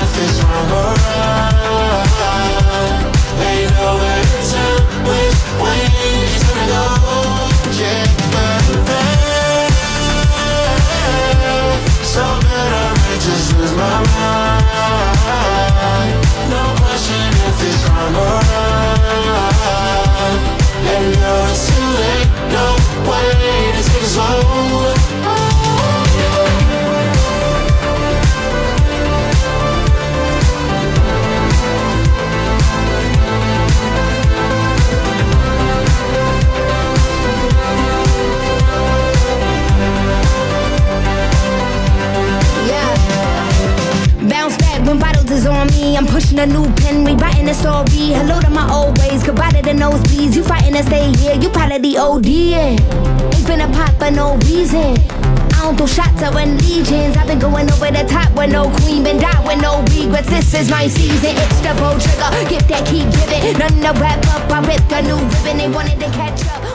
if it's wrong or right. Ain't nowhere to turn, which way it's gonna go. Yeah, but then so good I might just lose my mind. No question if it's wrong or right. And no, it's too late, no way to take it slow. Bounce back when bottles is on me. I'm pushing a new pen, rewriting the story. Hello to my old ways, goodbye to the nosebleeds. You fighting to stay here, you part of the OD. Ain't finna pop for no reason. I don't throw shots, I run legions. I've been going over the top with no queen, been died with no regrets. This is my season, it's the pro trigger. Gift that keep giving, nothing to wrap up. I ripped a new ribbon, they wanted to catch up.